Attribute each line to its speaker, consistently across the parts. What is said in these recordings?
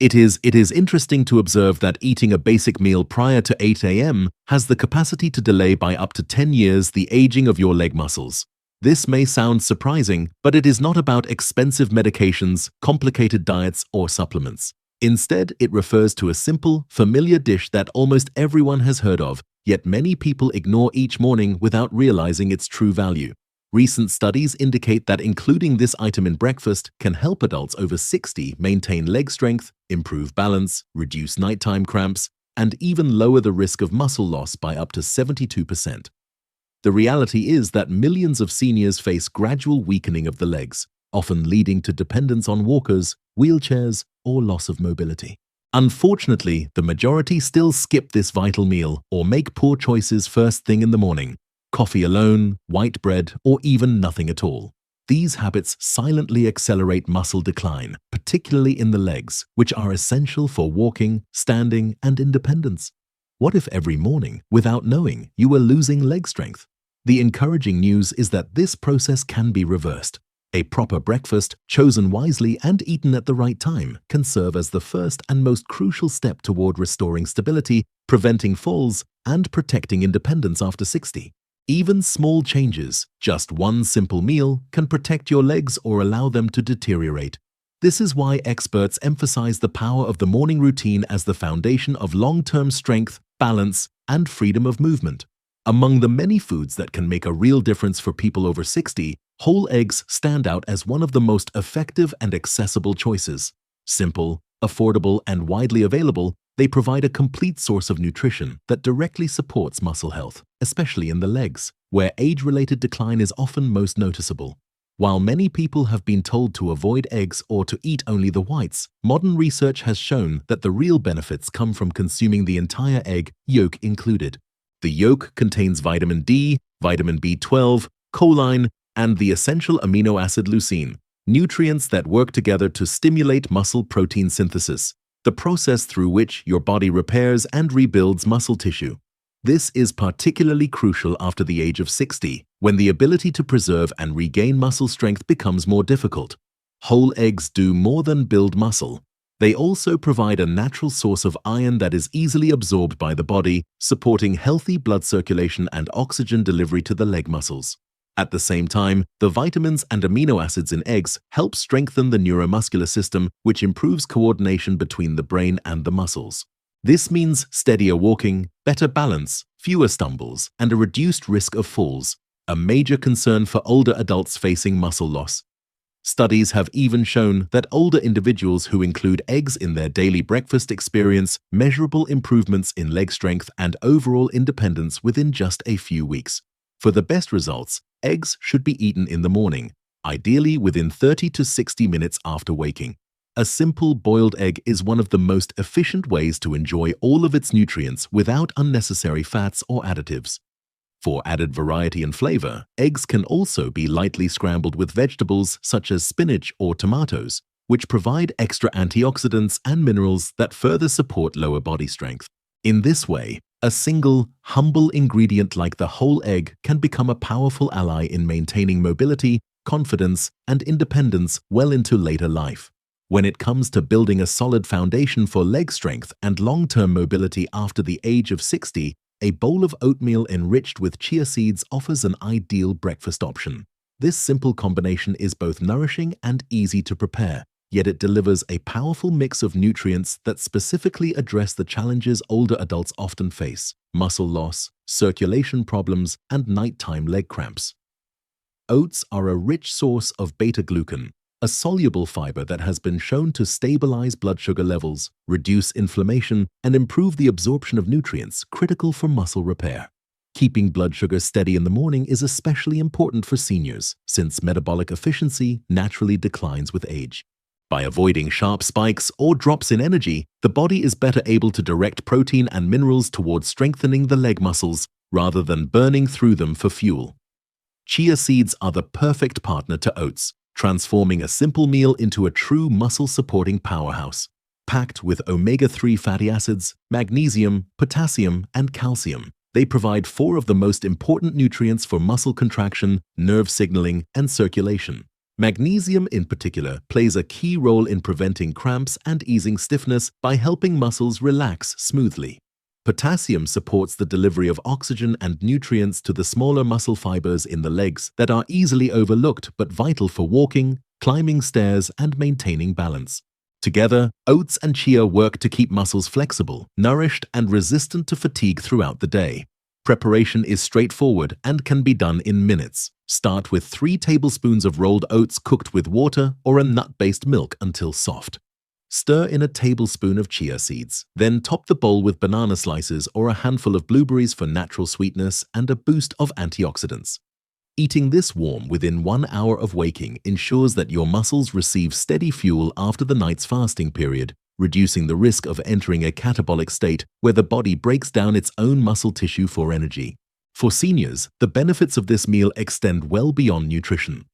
Speaker 1: It is interesting to observe that eating a basic meal prior to 8 a.m. has the capacity to delay by up to 10 years the aging of your leg muscles. This may sound surprising, but it is not about expensive medications, complicated diets, or supplements. Instead, it refers to a simple, familiar dish that almost everyone has heard of, yet many people ignore each morning without realizing its true value. Recent studies indicate that including this item in breakfast can help adults over 60 maintain leg strength, improve balance, reduce nighttime cramps, and even lower the risk of muscle loss by up to 72%. The reality is that millions of seniors face gradual weakening of the legs, often leading to dependence on walkers, wheelchairs, or loss of mobility. Unfortunately, the majority still skip this vital meal or make poor choices first thing in the morning. Coffee alone, white bread, or even nothing at all. These habits silently accelerate muscle decline, particularly in the legs, which are essential for walking, standing, and independence. What if every morning, without knowing, you were losing leg strength? The encouraging news is that this process can be reversed. A proper breakfast, chosen wisely and eaten at the right time, can serve as the first and most crucial step toward restoring stability, preventing falls, and protecting independence after 60. Even small changes, just one simple meal, can protect your legs or allow them to deteriorate. This is why experts emphasize the power of the morning routine as the foundation of long-term strength, balance, and freedom of movement. Among the many foods that can make a real difference for people over 60, whole eggs stand out as one of the most effective and accessible choices. Simple, affordable, and widely available, they provide a complete source of nutrition that directly supports muscle health, especially in the legs, where age-related decline is often most noticeable. While many people have been told to avoid eggs or to eat only the whites, modern research has shown that the real benefits come from consuming the entire egg, yolk included. The yolk contains vitamin D, vitamin B12, choline, and the essential amino acid leucine, nutrients that work together to stimulate muscle protein synthesis, the process through which your body repairs and rebuilds muscle tissue. This is particularly crucial after the age of 60, when the ability to preserve and regain muscle strength becomes more difficult. Whole eggs do more than build muscle. They also provide a natural source of iron that is easily absorbed by the body, supporting healthy blood circulation and oxygen delivery to the leg muscles. At the same time, the vitamins and amino acids in eggs help strengthen the neuromuscular system, which improves coordination between the brain and the muscles. This means steadier walking, better balance, fewer stumbles, and a reduced risk of falls, a major concern for older adults facing muscle loss. Studies have even shown that older individuals who include eggs in their daily breakfast experience measurable improvements in leg strength and overall independence within just a few weeks. For the best results, eggs should be eaten in the morning, ideally within 30 to 60 minutes after waking. A simple boiled egg is one of the most efficient ways to enjoy all of its nutrients without unnecessary fats or additives. For added variety and flavor, eggs can also be lightly scrambled with vegetables such as spinach or tomatoes, which provide extra antioxidants and minerals that further support lower body strength. In this way, a single, humble ingredient like the whole egg can become a powerful ally in maintaining mobility, confidence, and independence well into later life. When it comes to building a solid foundation for leg strength and long-term mobility after the age of 60, a bowl of oatmeal enriched with chia seeds offers an ideal breakfast option. This simple combination is both nourishing and easy to prepare, yet it delivers a powerful mix of nutrients that specifically address the challenges older adults often face: muscle loss, circulation problems, and nighttime leg cramps. Oats are a rich source of beta-glucan, a soluble fiber that has been shown to stabilize blood sugar levels, reduce inflammation, and improve the absorption of nutrients critical for muscle repair. Keeping blood sugar steady in the morning is especially important for seniors, since metabolic efficiency naturally declines with age. By avoiding sharp spikes or drops in energy, the body is better able to direct protein and minerals towards strengthening the leg muscles rather than burning through them for fuel. Chia seeds are the perfect partner to oats, transforming a simple meal into a true muscle-supporting powerhouse. Packed with omega-3 fatty acids, magnesium, potassium, and calcium, they provide 4 of the most important nutrients for muscle contraction, nerve signaling, and circulation. Magnesium in particular plays a key role in preventing cramps and easing stiffness by helping muscles relax smoothly. Potassium supports the delivery of oxygen and nutrients to the smaller muscle fibers in the legs that are easily overlooked but vital for walking, climbing stairs, and maintaining balance. Together, oats and chia work to keep muscles flexible, nourished, and resistant to fatigue throughout the day. Preparation is straightforward and can be done in minutes. Start with 3 tablespoons of rolled oats cooked with water or a nut-based milk until soft. Stir in a tablespoon of chia seeds. Then top the bowl with banana slices or a handful of blueberries for natural sweetness and a boost of antioxidants. Eating this warm within 1 hour of waking ensures that your muscles receive steady fuel after the night's fasting period, reducing the risk of entering a catabolic state where the body breaks down its own muscle tissue for energy. For seniors, the benefits of this meal extend well beyond nutrition.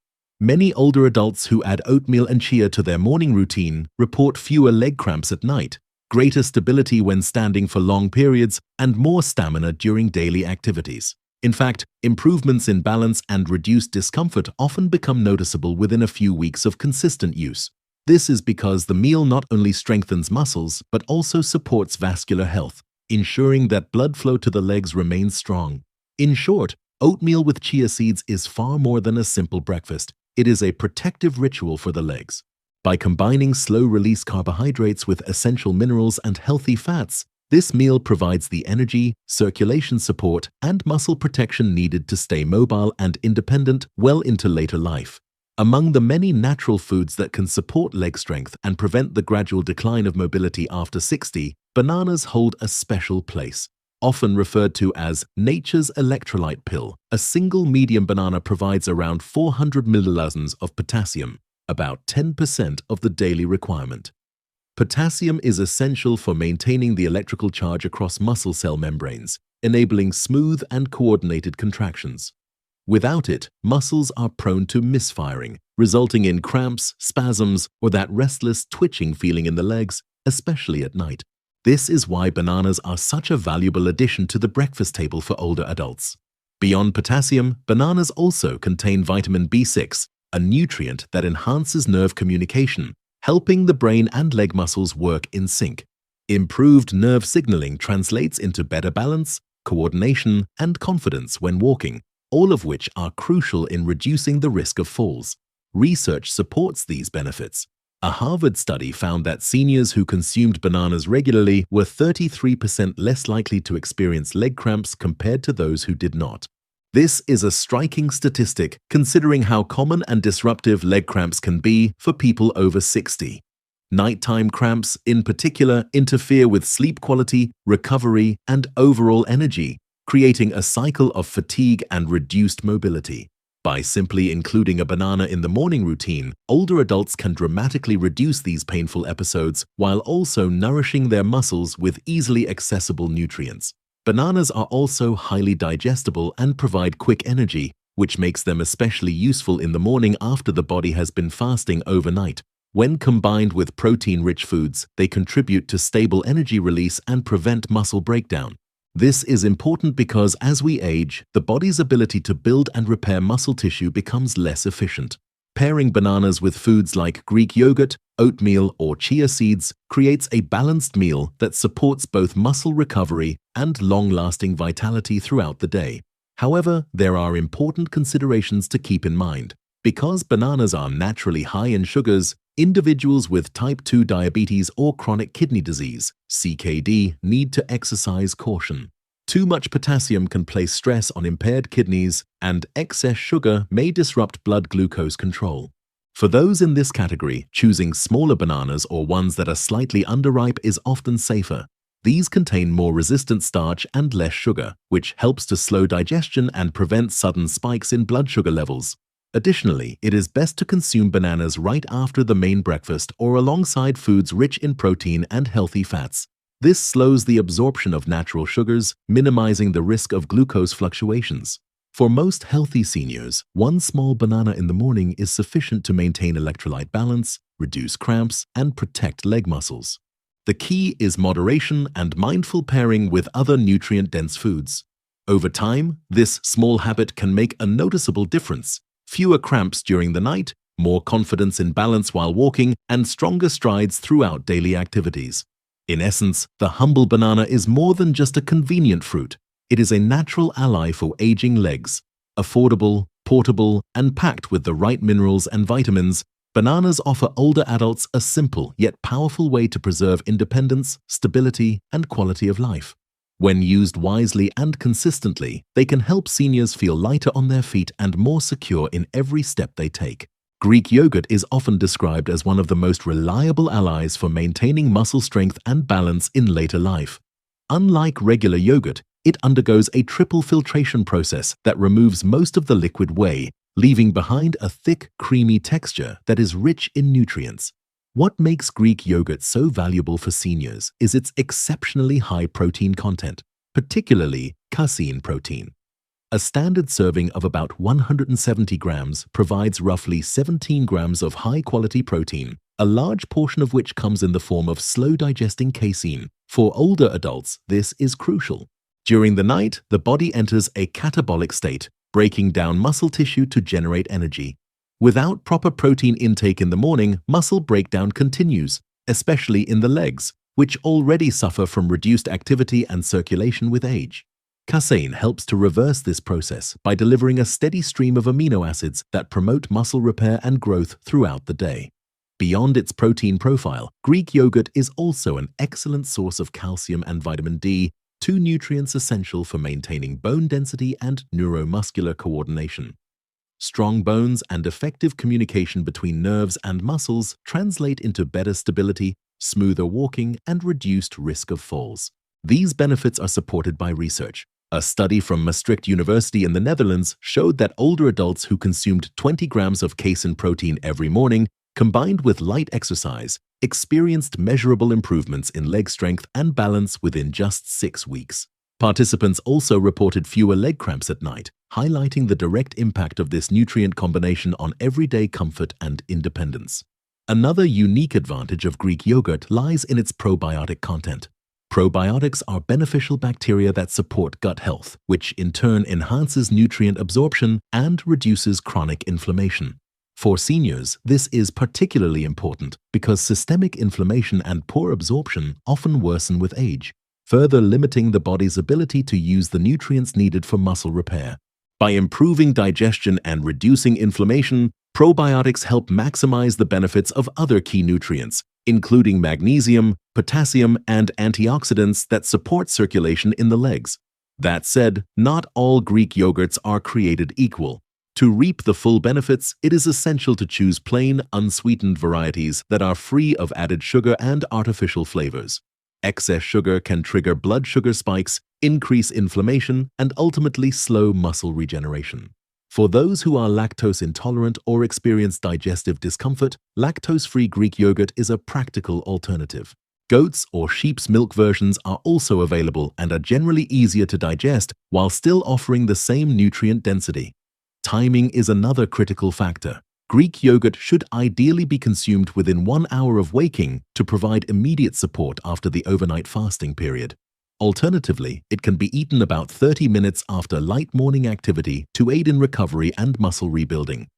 Speaker 1: Many older adults who add oatmeal and chia to their morning routine report fewer leg cramps at night, greater stability when standing for long periods, and more stamina during daily activities. In fact, improvements in balance and reduced discomfort often become noticeable within a few weeks of consistent use. This is because the meal not only strengthens muscles but also supports vascular health, ensuring that blood flow to the legs remains strong. In short, oatmeal with chia seeds is far more than a simple breakfast. It is a protective ritual for the legs. By combining slow-release carbohydrates with essential minerals and healthy fats, this meal provides the energy, circulation support, and muscle protection needed to stay mobile and independent well into later life. Among the many natural foods that can support leg strength and prevent the gradual decline of mobility after 60, bananas hold a special place. Often referred to as nature's electrolyte pill, a single medium banana provides around 400 milliliters of potassium, about 10% of the daily requirement. Potassium is essential for maintaining the electrical charge across muscle cell membranes, enabling smooth and coordinated contractions. Without it, muscles are prone to misfiring, resulting in cramps, spasms, or that restless twitching feeling in the legs, especially at night. This is why bananas are such a valuable addition to the breakfast table for older adults. Beyond potassium, bananas also contain vitamin B6, a nutrient that enhances nerve communication, helping the brain and leg muscles work in sync. Improved nerve signaling translates into better balance, coordination, and confidence when walking, all of which are crucial in reducing the risk of falls. Research supports these benefits. A Harvard study found that seniors who consumed bananas regularly were 33% less likely to experience leg cramps compared to those who did not. This is a striking statistic considering how common and disruptive leg cramps can be for people over 60. Nighttime cramps, in particular, interfere with sleep quality, recovery, and overall energy, creating a cycle of fatigue and reduced mobility. By simply including a banana in the morning routine, older adults can dramatically reduce these painful episodes while also nourishing their muscles with easily accessible nutrients. Bananas are also highly digestible and provide quick energy, which makes them especially useful in the morning after the body has been fasting overnight. When combined with protein-rich foods, they contribute to stable energy release and prevent muscle breakdown. This is important because as we age, the body's ability to build and repair muscle tissue becomes less efficient. Pairing bananas with foods like Greek yogurt, oatmeal, or chia seeds creates a balanced meal that supports both muscle recovery and long-lasting vitality throughout the day. However, there are important considerations to keep in mind. Because bananas are naturally high in sugars, individuals with type 2 diabetes or chronic kidney disease, CKD, need to exercise caution. Too much potassium can place stress on impaired kidneys, and excess sugar may disrupt blood glucose control. For those in this category, choosing smaller bananas or ones that are slightly underripe is often safer. These contain more resistant starch and less sugar, which helps to slow digestion and prevent sudden spikes in blood sugar levels. Additionally, it is best to consume bananas right after the main breakfast or alongside foods rich in protein and healthy fats. This slows the absorption of natural sugars, minimizing the risk of glucose fluctuations. For most healthy seniors, one small banana in the morning is sufficient to maintain electrolyte balance, reduce cramps, and protect leg muscles. The key is moderation and mindful pairing with other nutrient-dense foods. Over time, this small habit can make a noticeable difference. Fewer cramps during the night, more confidence in balance while walking, and stronger strides throughout daily activities. In essence, the humble banana is more than just a convenient fruit. It is a natural ally for aging legs. Affordable, portable, and packed with the right minerals and vitamins, bananas offer older adults a simple yet powerful way to preserve independence, stability, and quality of life. When used wisely and consistently, they can help seniors feel lighter on their feet and more secure in every step they take. Greek yogurt is often described as one of the most reliable allies for maintaining muscle strength and balance in later life. Unlike regular yogurt, it undergoes a triple filtration process that removes most of the liquid whey, leaving behind a thick, creamy texture that is rich in nutrients. What makes Greek yogurt so valuable for seniors is its exceptionally high protein content, particularly casein protein. A standard serving of about 170 grams provides roughly 17 grams of high-quality protein, a large portion of which comes in the form of slow-digesting casein. For older adults, this is crucial. During the night, the body enters a catabolic state, breaking down muscle tissue to generate energy. Without proper protein intake in the morning, muscle breakdown continues, especially in the legs, which already suffer from reduced activity and circulation with age. Casein helps to reverse this process by delivering a steady stream of amino acids that promote muscle repair and growth throughout the day. Beyond its protein profile, Greek yogurt is also an excellent source of calcium and vitamin D, two nutrients essential for maintaining bone density and neuromuscular coordination. Strong bones and effective communication between nerves and muscles translate into better stability, smoother walking, and reduced risk of falls. These benefits are supported by research. A study from Maastricht University in the Netherlands showed that older adults who consumed 20 grams of casein protein every morning, combined with light exercise, experienced measurable improvements in leg strength and balance within just 6 weeks. Participants also reported fewer leg cramps at night, highlighting the direct impact of this nutrient combination on everyday comfort and independence. Another unique advantage of Greek yogurt lies in its probiotic content. Probiotics are beneficial bacteria that support gut health, which in turn enhances nutrient absorption and reduces chronic inflammation. For seniors, this is particularly important because systemic inflammation and poor absorption often worsen with age, further limiting the body's ability to use the nutrients needed for muscle repair. By improving digestion and reducing inflammation, probiotics help maximize the benefits of other key nutrients, including magnesium, potassium, and antioxidants that support circulation in the legs. That said, not all Greek yogurts are created equal. To reap the full benefits, it is essential to choose plain, unsweetened varieties that are free of added sugar and artificial flavors. Excess sugar can trigger blood sugar spikes, increase inflammation, and ultimately slow muscle regeneration. For those who are lactose intolerant or experience digestive discomfort, lactose-free Greek yogurt is a practical alternative. Goat's or sheep's milk versions are also available and are generally easier to digest while still offering the same nutrient density. Timing is another critical factor. Greek yogurt should ideally be consumed within 1 hour of waking to provide immediate support after the overnight fasting period. Alternatively, it can be eaten about 30 minutes after light morning activity to aid in recovery and muscle rebuilding.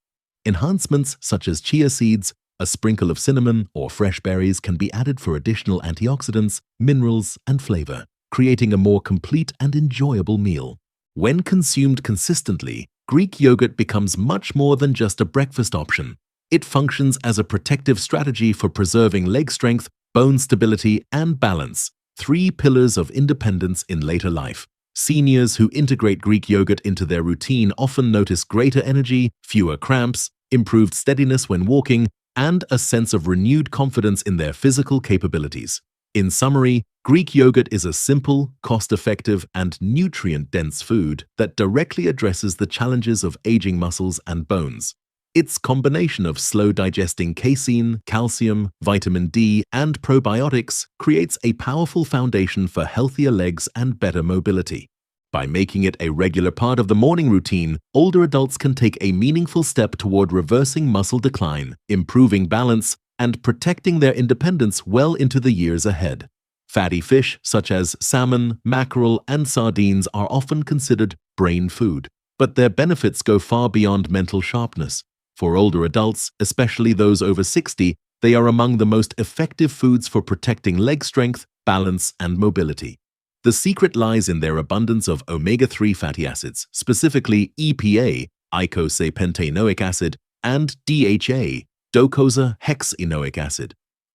Speaker 1: Enhancements such as chia seeds, a sprinkle of cinnamon, or fresh berries can be added for additional antioxidants, minerals, and flavor, creating a more complete and enjoyable meal. When consumed consistently, Greek yogurt becomes much more than just a breakfast option. It functions as a protective strategy for preserving leg strength, bone stability, and balance, 3 pillars of independence in later life. Seniors who integrate Greek yogurt into their routine often notice greater energy, fewer cramps, improved steadiness when walking, and a sense of renewed confidence in their physical capabilities. In summary, Greek yogurt is a simple, cost-effective, and nutrient-dense food that directly addresses the challenges of aging muscles and bones. Its combination of slow-digesting casein, calcium, vitamin D, and probiotics creates a powerful foundation for healthier legs and better mobility. By making it a regular part of the morning routine, older adults can take a meaningful step toward reversing muscle decline, improving balance, and protecting their independence well into the years ahead. Fatty fish such as salmon, mackerel, and sardines are often considered brain food, but their benefits go far beyond mental sharpness. For older adults, especially those over 60, they are among the most effective foods for protecting leg strength, balance, and mobility. The secret lies in their abundance of omega-3 fatty acids, specifically EPA, eicosapentaenoic acid, and DHA, docosahexaenoic acid.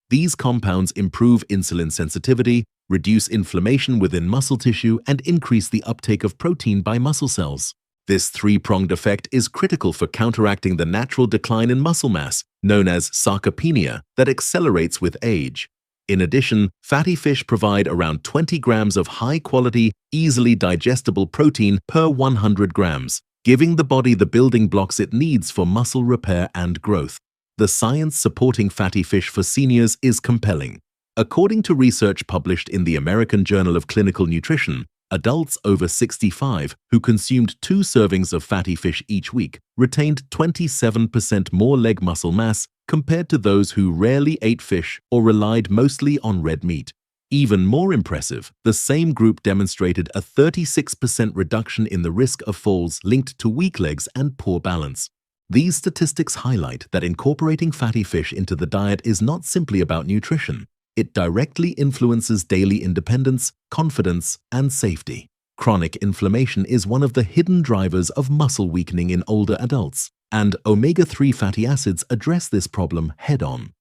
Speaker 1: These compounds improve insulin sensitivity, reduce inflammation within muscle tissue, and increase the uptake of protein by muscle cells. This three-pronged effect is critical for counteracting the natural decline in muscle mass, known as sarcopenia, that accelerates with age. In addition, fatty fish provide around 20 grams of high-quality, easily digestible protein per 100 grams, giving the body the building blocks it needs for muscle repair and growth. The science supporting fatty fish for seniors is compelling. According to research published in the American Journal of Clinical Nutrition, adults over 65 who consumed 2 servings of fatty fish each week retained 27% more leg muscle mass compared to those who rarely ate fish or relied mostly on red meat. Even more impressive, the same group demonstrated a 36% reduction in the risk of falls linked to weak legs and poor balance. These statistics highlight that incorporating fatty fish into the diet is not simply about nutrition. It directly influences daily independence, confidence, and safety. Chronic inflammation is one of the hidden drivers of muscle weakening in older adults, and omega-3 fatty acids address this problem head-on.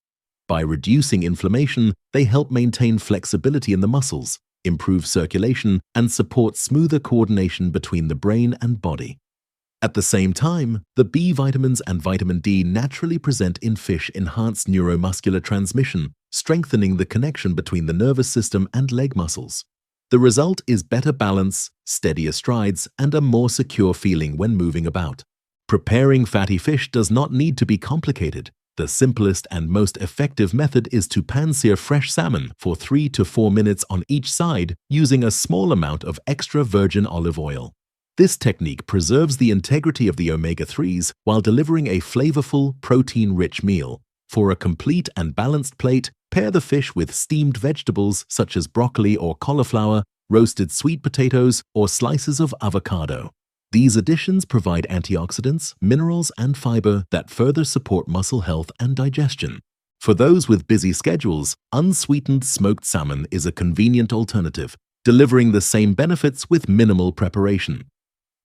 Speaker 1: By reducing inflammation, they help maintain flexibility in the muscles, improve circulation, and support smoother coordination between the brain and body. At the same time, the B vitamins and vitamin D naturally present in fish enhance neuromuscular transmission, strengthening the connection between the nervous system and leg muscles. The result is better balance, steadier strides, and a more secure feeling when moving about. Preparing fatty fish does not need to be complicated. The simplest and most effective method is to pan-sear fresh salmon for 3 to 4 minutes on each side using a small amount of extra virgin olive oil. This technique preserves the integrity of the omega-3s while delivering a flavorful, protein-rich meal. For a complete and balanced plate, pair the fish with steamed vegetables such as broccoli or cauliflower, roasted sweet potatoes, or slices of avocado. These additions provide antioxidants, minerals, and fiber that further support muscle health and digestion. For those with busy schedules, unsweetened smoked salmon is a convenient alternative, delivering the same benefits with minimal preparation.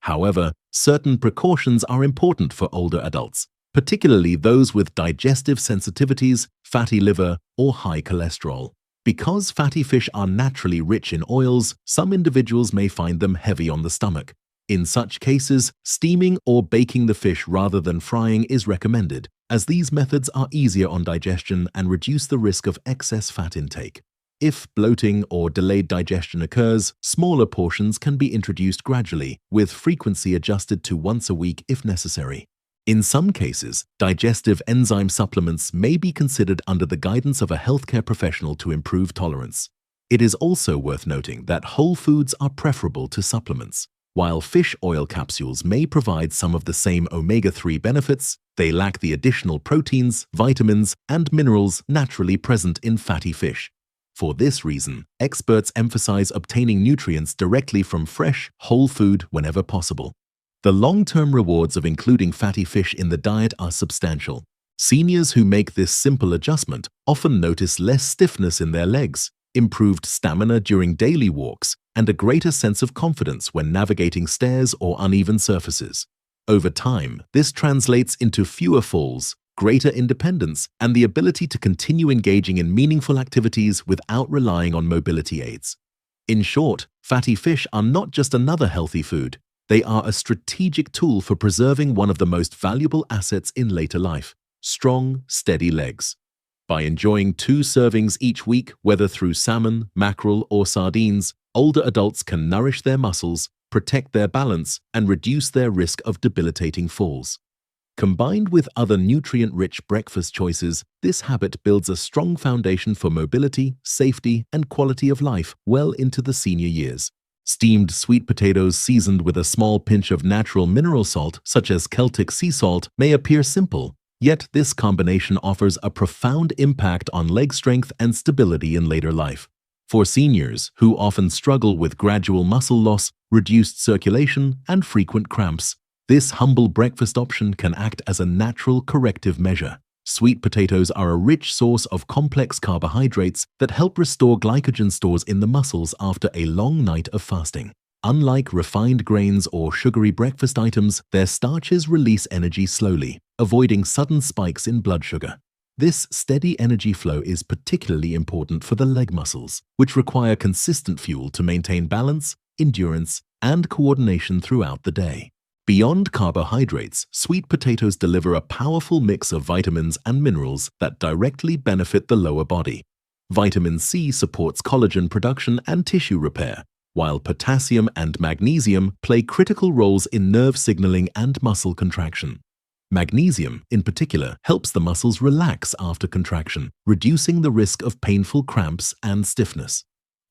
Speaker 1: However, certain precautions are important for older adults, particularly those with digestive sensitivities, fatty liver, or high cholesterol. Because fatty fish are naturally rich in oils, some individuals may find them heavy on the stomach. In such cases, steaming or baking the fish rather than frying is recommended, as these methods are easier on digestion and reduce the risk of excess fat intake. If bloating or delayed digestion occurs, smaller portions can be introduced gradually, with frequency adjusted to once a week if necessary. In some cases, digestive enzyme supplements may be considered under the guidance of a healthcare professional to improve tolerance. It is also worth noting that whole foods are preferable to supplements. While fish oil capsules may provide some of the same omega-3 benefits, they lack the additional proteins, vitamins, and minerals naturally present in fatty fish. For this reason, experts emphasize obtaining nutrients directly from fresh, whole food whenever possible. The long-term rewards of including fatty fish in the diet are substantial. Seniors who make this simple adjustment often notice less stiffness in their legs, improved stamina during daily walks, and a greater sense of confidence when navigating stairs or uneven surfaces. Over time, this translates into fewer falls, greater independence, and the ability to continue engaging in meaningful activities without relying on mobility aids. In short, fatty fish are not just another healthy food. They are a strategic tool for preserving one of the most valuable assets in later life: strong, steady legs. By enjoying 2 servings each week, whether through salmon, mackerel, or sardines, older adults can nourish their muscles, protect their balance, and reduce their risk of debilitating falls. Combined with other nutrient-rich breakfast choices, this habit builds a strong foundation for mobility, safety, and quality of life well into the senior years. Steamed sweet potatoes seasoned with a small pinch of natural mineral salt, such as Celtic sea salt, may appear simple, yet this combination offers a profound impact on leg strength and stability in later life. For seniors, who often struggle with gradual muscle loss, reduced circulation, and frequent cramps, This humble breakfast option can act as a natural corrective measure. Sweet potatoes are a rich source of complex carbohydrates that help restore glycogen stores in the muscles after a long night of fasting. Unlike refined grains or sugary breakfast items, their starches release energy slowly, avoiding sudden spikes in blood sugar. This steady energy flow is particularly important for the leg muscles, which require consistent fuel to maintain balance, endurance, and coordination throughout the day. Beyond carbohydrates, sweet potatoes deliver a powerful mix of vitamins and minerals that directly benefit the lower body. Vitamin C supports collagen production and tissue repair, while potassium and magnesium play critical roles in nerve signaling and muscle contraction. Magnesium, in particular, helps the muscles relax after contraction, reducing the risk of painful cramps and stiffness.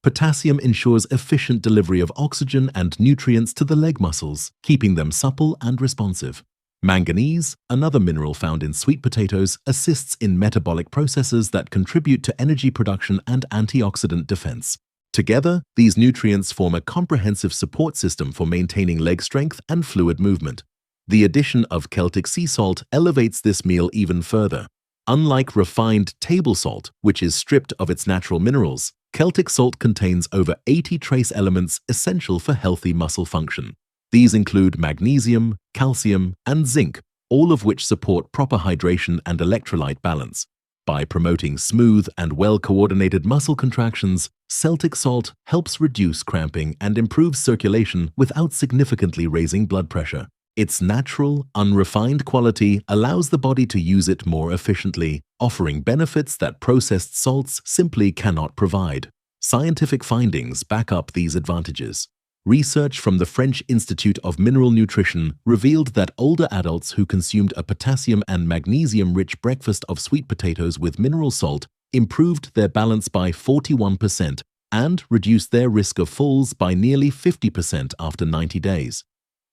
Speaker 1: Potassium ensures efficient delivery of oxygen and nutrients to the leg muscles, keeping them supple and responsive. Manganese, another mineral found in sweet potatoes, assists in metabolic processes that contribute to energy production and antioxidant defense. Together, these nutrients form a comprehensive support system for maintaining leg strength and fluid movement. The addition of Celtic sea salt elevates this meal even further. Unlike refined table salt, which is stripped of its natural minerals, Celtic salt contains over 80 trace elements essential for healthy muscle function. These include magnesium, calcium, and zinc, all of which support proper hydration and electrolyte balance. By promoting smooth and well-coordinated muscle contractions, Celtic salt helps reduce cramping and improves circulation without significantly raising blood pressure. Its natural, unrefined quality allows the body to use it more efficiently, offering benefits that processed salts simply cannot provide. Scientific findings back up these advantages. Research from the French Institute of Mineral Nutrition revealed that older adults who consumed a potassium and magnesium-rich breakfast of sweet potatoes with mineral salt improved their balance by 41% and reduced their risk of falls by nearly 50% after 90 days.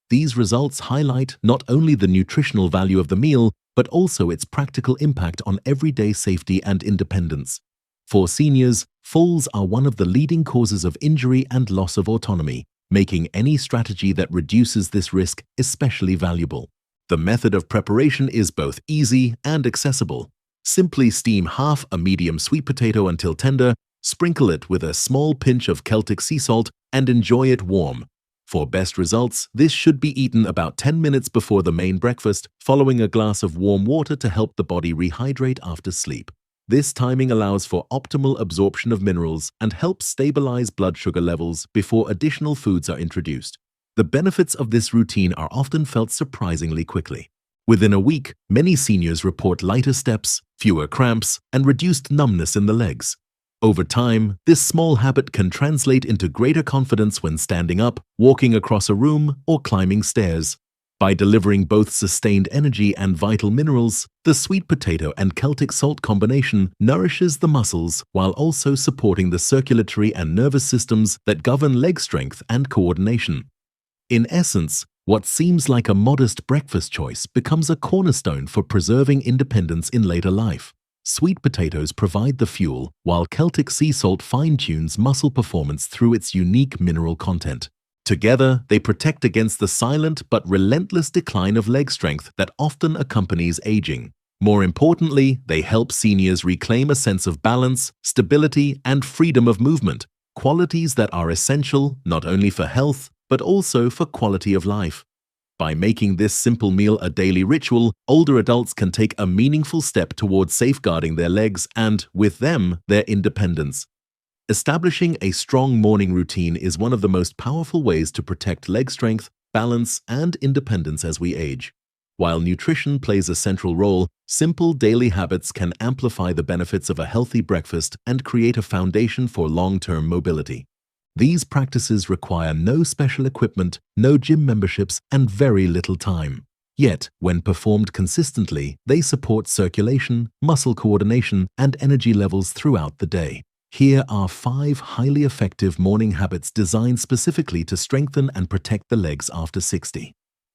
Speaker 1: These results highlight not only the nutritional value of the meal, but also its practical impact on everyday safety and independence. For seniors, falls are one of the leading causes of injury and loss of autonomy, making any strategy that reduces this risk especially valuable. The method of preparation is both easy and accessible. Simply steam half a medium sweet potato until tender, sprinkle it with a small pinch of Celtic sea salt, and enjoy it warm. For best results, this should be eaten about 10 minutes before the main breakfast, following a glass of warm water to help the body rehydrate after sleep. This timing allows for optimal absorption of minerals and helps stabilize blood sugar levels before additional foods are introduced. The benefits of this routine are often felt surprisingly quickly. Within a week, many seniors report lighter steps, fewer cramps, and reduced numbness in the legs. Over time, this small habit can translate into greater confidence when standing up, walking across a room, or climbing stairs. By delivering both sustained energy and vital minerals, the sweet potato and Celtic salt combination nourishes the muscles while also supporting the circulatory and nervous systems that govern leg strength and coordination. In essence, what seems like a modest breakfast choice becomes a cornerstone for preserving independence in later life. Sweet potatoes provide the fuel, while Celtic sea salt fine-tunes muscle performance through its unique mineral content. Together, they protect against the silent but relentless decline of leg strength that often accompanies aging. More importantly, they help seniors reclaim a sense of balance, stability, and freedom of movement, qualities that are essential not only for health, but also for quality of life. By making this simple meal a daily ritual, older adults can take a meaningful step towards safeguarding their legs and, with them, their independence. Establishing a strong morning routine is one of the most powerful ways to protect leg strength, balance, and independence as we age. While nutrition plays a central role, simple daily habits can amplify the benefits of a healthy breakfast and create a foundation for long-term mobility. These practices require no special equipment, no gym memberships, and very little time. Yet, when performed consistently, they support circulation, muscle coordination, and energy levels throughout the day. Here are 5 highly effective morning habits designed specifically to strengthen and protect the legs after 60.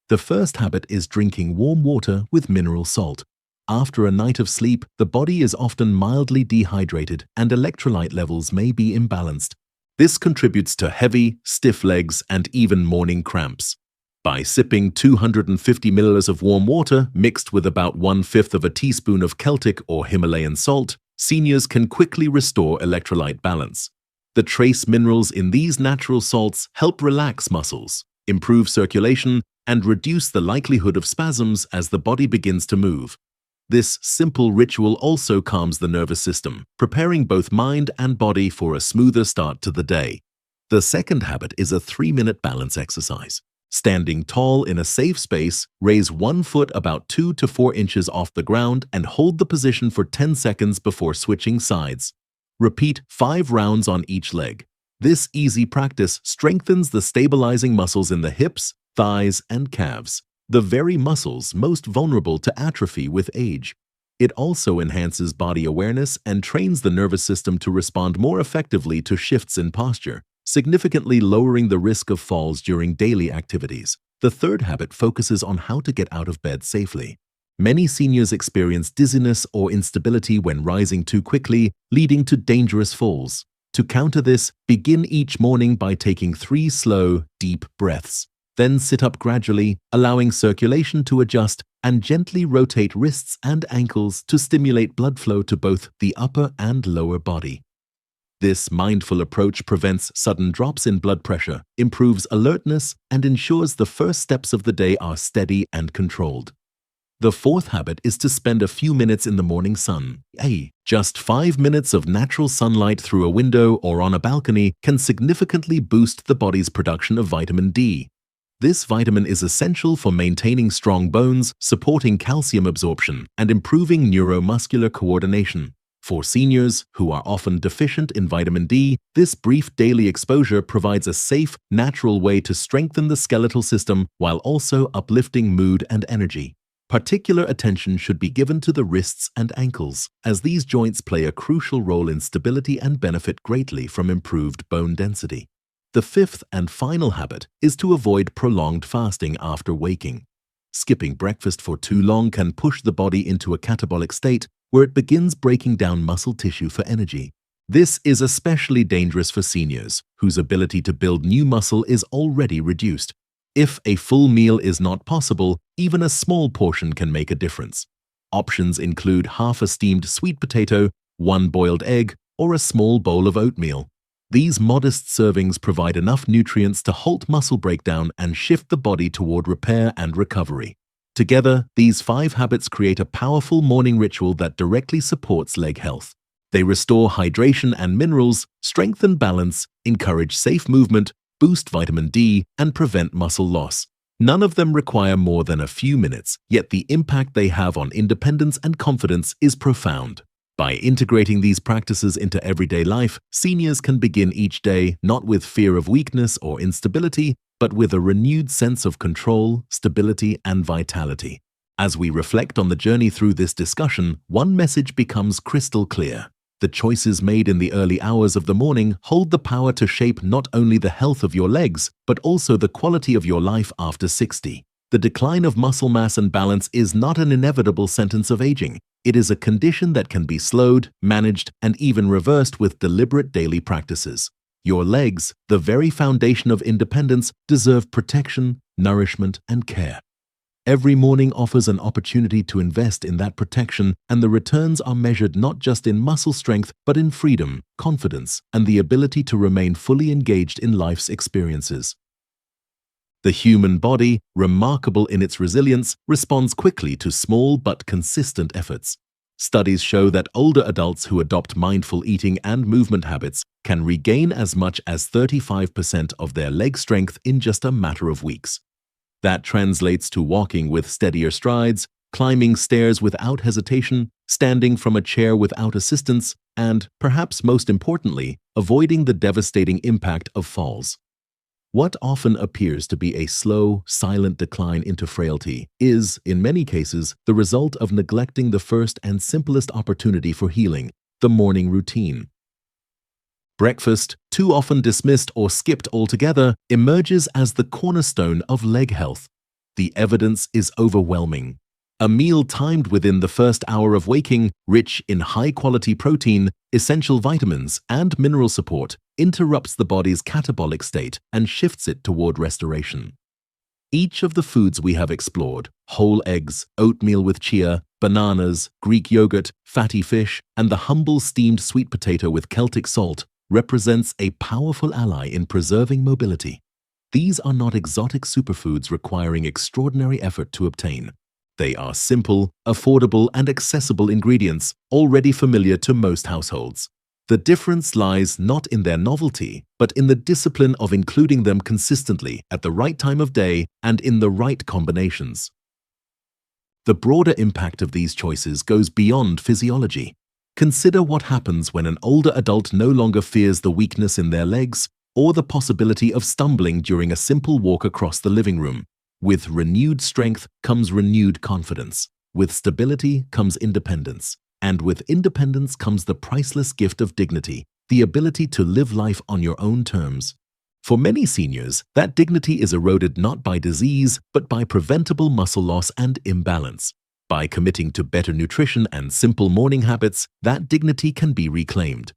Speaker 1: The first habit is drinking warm water with mineral salt. After a night of sleep, the body is often mildly dehydrated and electrolyte levels may be imbalanced. This contributes to heavy, stiff legs and even morning cramps. By sipping 250 milliliters of warm water mixed with about 1/5 of a teaspoon of Celtic or Himalayan salt, seniors can quickly restore electrolyte balance. The trace minerals in these natural salts help relax muscles, improve circulation, and reduce the likelihood of spasms as the body begins to move. This simple ritual also calms the nervous system, preparing both mind and body for a smoother start to the day. The second habit is a 3-minute balance exercise. Standing tall in a safe space, raise one foot about 2 to 4 inches off the ground and hold the position for 10 seconds before switching sides. Repeat 5 rounds on each leg. This easy practice strengthens the stabilizing muscles in the hips, thighs, and calves, the very muscles most vulnerable to atrophy with age. It also enhances body awareness and trains the nervous system to respond more effectively to shifts in posture, significantly lowering the risk of falls during daily activities. The third habit focuses on how to get out of bed safely. Many seniors experience dizziness or instability when rising too quickly, leading to dangerous falls. To counter this, begin each morning by taking 3 slow, deep breaths. Then sit up gradually, allowing circulation to adjust, and gently rotate wrists and ankles to stimulate blood flow to both the upper and lower body. This mindful approach prevents sudden drops in blood pressure, improves alertness, and ensures the first steps of the day are steady and controlled. The fourth habit is to spend a few minutes in the morning sun. Just 5 minutes of natural sunlight through a window or on a balcony can significantly boost the body's production of vitamin D. This vitamin is essential for maintaining strong bones, supporting calcium absorption, and improving neuromuscular coordination. For seniors who are often deficient in vitamin D, this brief daily exposure provides a safe, natural way to strengthen the skeletal system while also uplifting mood and energy. Particular attention should be given to the wrists and ankles, as these joints play a crucial role in stability and benefit greatly from improved bone density. The fifth and final habit is to avoid prolonged fasting after waking. Skipping breakfast for too long can push the body into a catabolic state where it begins breaking down muscle tissue for energy. This is especially dangerous for seniors, whose ability to build new muscle is already reduced. If a full meal is not possible, even a small portion can make a difference. Options include half a steamed sweet potato, 1 boiled egg, or a small bowl of oatmeal. These modest servings provide enough nutrients to halt muscle breakdown and shift the body toward repair and recovery. Together, these 5 habits create a powerful morning ritual that directly supports leg health. They restore hydration and minerals, strengthen balance, encourage safe movement, boost vitamin D, and prevent muscle loss. None of them require more than a few minutes, yet the impact they have on independence and confidence is profound. By integrating these practices into everyday life, seniors can begin each day not with fear of weakness or instability, but with a renewed sense of control, stability, and vitality. As we reflect on the journey through this discussion, one message becomes crystal clear. The choices made in the early hours of the morning hold the power to shape not only the health of your legs, but also the quality of your life after 60. The decline of muscle mass and balance is not an inevitable sentence of aging. It is a condition that can be slowed, managed, and even reversed with deliberate daily practices. Your legs, the very foundation of independence, deserve protection, nourishment, and care. Every morning offers an opportunity to invest in that protection, and the returns are measured not just in muscle strength, but in freedom, confidence, and the ability to remain fully engaged in life's experiences. The human body, remarkable in its resilience, responds quickly to small but consistent efforts. Studies show that older adults who adopt mindful eating and movement habits can regain as much as 35% of their leg strength in just a matter of weeks. That translates to walking with steadier strides, climbing stairs without hesitation, standing from a chair without assistance, and, perhaps most importantly, avoiding the devastating impact of falls. What often appears to be a slow, silent decline into frailty is, in many cases, the result of neglecting the first and simplest opportunity for healing, the morning routine. Breakfast, too often dismissed or skipped altogether, emerges as the cornerstone of leg health. The evidence is overwhelming. A meal timed within the first hour of waking, rich in high-quality protein, essential vitamins, and mineral support, interrupts the body's catabolic state and shifts it toward restoration. Each of the foods we have explored, whole eggs, oatmeal with chia, bananas, Greek yogurt, fatty fish, and the humble steamed sweet potato with Celtic salt, represents a powerful ally in preserving mobility. These are not exotic superfoods requiring extraordinary effort to obtain. They are simple, affordable, and accessible ingredients already familiar to most households. The difference lies not in their novelty, but in the discipline of including them consistently at the right time of day and in the right combinations. The broader impact of these choices goes beyond physiology. Consider what happens when an older adult no longer fears the weakness in their legs or the possibility of stumbling during a simple walk across the living room. With renewed strength comes renewed confidence. With stability comes independence. And with independence comes the priceless gift of dignity, the ability to live life on your own terms. For many seniors, that dignity is eroded not by disease, but by preventable muscle loss and imbalance. By committing to better nutrition and simple morning habits, that dignity can be reclaimed.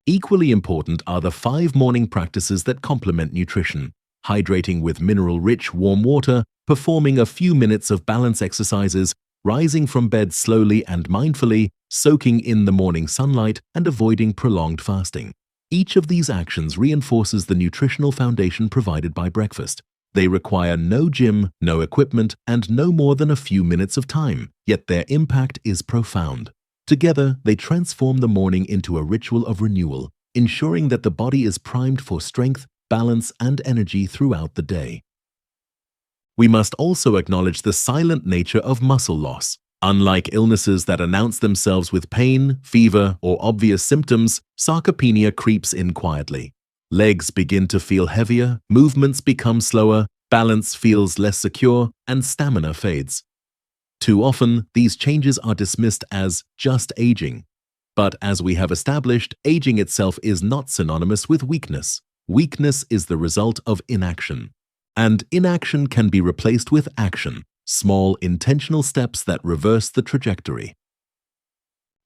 Speaker 1: Equally important are the 5 morning practices that complement nutrition: hydrating with mineral-rich warm water, performing a few minutes of balance exercises, rising from bed slowly and mindfully, soaking in the morning sunlight, and avoiding prolonged fasting. Each of these actions reinforces the nutritional foundation provided by breakfast. They require no gym, no equipment, and no more than a few minutes of time, yet their impact is profound. Together, they transform the morning into a ritual of renewal, ensuring that the body is primed for strength, balance, and energy throughout the day. We must also acknowledge the silent nature of muscle loss. Unlike illnesses that announce themselves with pain, fever, or obvious symptoms, sarcopenia creeps in quietly. Legs begin to feel heavier, movements become slower, balance feels less secure, and stamina fades. Too often, these changes are dismissed as just aging. But as we have established, aging itself is not synonymous with weakness. Weakness is the result of inaction. And inaction can be replaced with action, small intentional steps that reverse the trajectory.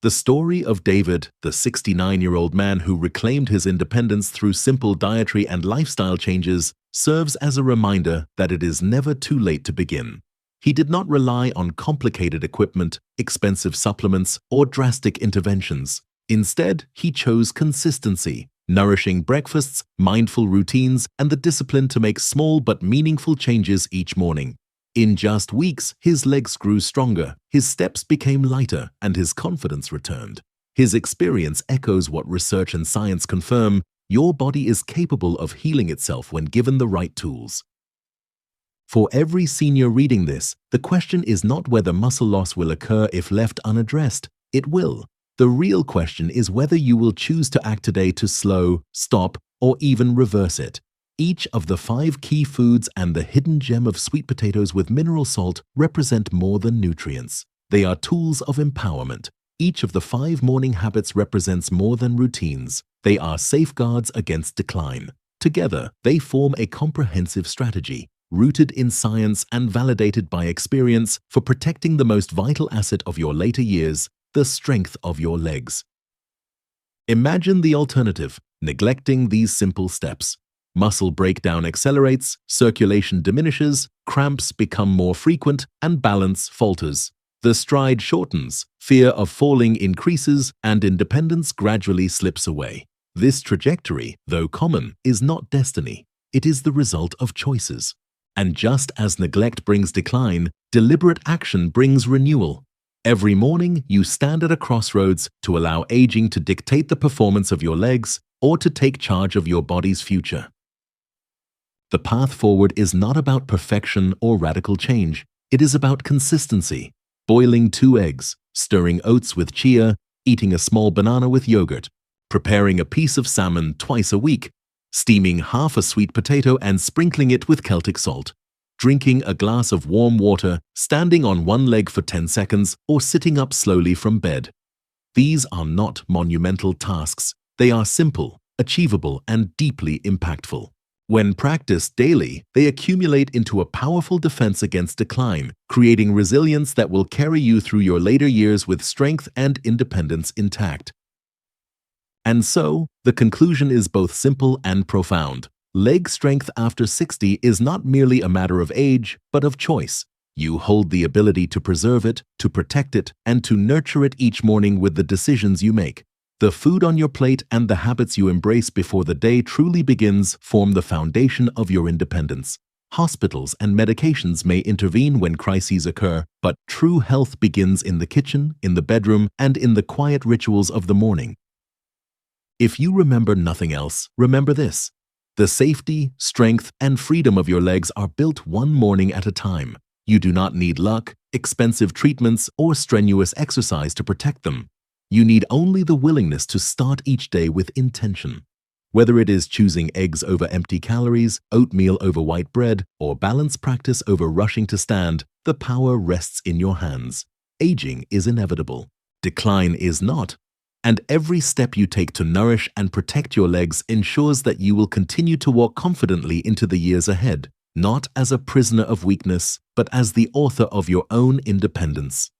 Speaker 1: The story of David, the 69-year-old man who reclaimed his independence through simple dietary and lifestyle changes, serves as a reminder that it is never too late to begin. He did not rely on complicated equipment, expensive supplements, or drastic interventions. Instead, he chose consistency, nourishing breakfasts, mindful routines, and the discipline to make small but meaningful changes each morning. In just weeks, his legs grew stronger, his steps became lighter, and his confidence returned. His experience echoes what research and science confirm: your body is capable of healing itself when given the right tools. For every senior reading this, the question is not whether muscle loss will occur if left unaddressed. It will. The real question is whether you will choose to act today to slow, stop, or even reverse it. Each of the 5 key foods and the hidden gem of sweet potatoes with mineral salt represent more than nutrients. They are tools of empowerment. Each of the 5 morning habits represents more than routines. They are safeguards against decline. Together, they form a comprehensive strategy, rooted in science and validated by experience, for protecting the most vital asset of your later years: the strength of your legs. Imagine the alternative: neglecting these simple steps. Muscle breakdown accelerates, circulation diminishes, cramps become more frequent, and balance falters. The stride shortens, fear of falling increases, and independence gradually slips away. This trajectory, though common, is not destiny. It is the result of choices. And just as neglect brings decline, deliberate action brings renewal. Every morning, you stand at a crossroads to allow aging to dictate the performance of your legs or to take charge of your body's future. The path forward is not about perfection or radical change. It is about consistency. Boiling 2 eggs, stirring oats with chia, eating a small banana with yogurt, preparing a piece of salmon twice a week, steaming half a sweet potato and sprinkling it with Celtic salt, drinking a glass of warm water, standing on one leg for 10 seconds, or sitting up slowly from bed. These are not monumental tasks. They are simple, achievable, and deeply impactful. When practiced daily, they accumulate into a powerful defense against decline, creating resilience that will carry you through your later years with strength and independence intact. And so, the conclusion is both simple and profound. Leg strength after 60 is not merely a matter of age, but of choice. You hold the ability to preserve it, to protect it, and to nurture it each morning with the decisions you make. The food on your plate and the habits you embrace before the day truly begins form the foundation of your independence. Hospitals and medications may intervene when crises occur, but true health begins in the kitchen, in the bedroom, and in the quiet rituals of the morning. If you remember nothing else, remember this. The safety, strength, and freedom of your legs are built one morning at a time. You do not need luck, expensive treatments, or strenuous exercise to protect them. You need only the willingness to start each day with intention. Whether it is choosing eggs over empty calories, oatmeal over white bread, or balance practice over rushing to stand, the power rests in your hands. Aging is inevitable. Decline is not. And every step you take to nourish and protect your legs ensures that you will continue to walk confidently into the years ahead, not as a prisoner of weakness, but as the author of your own independence.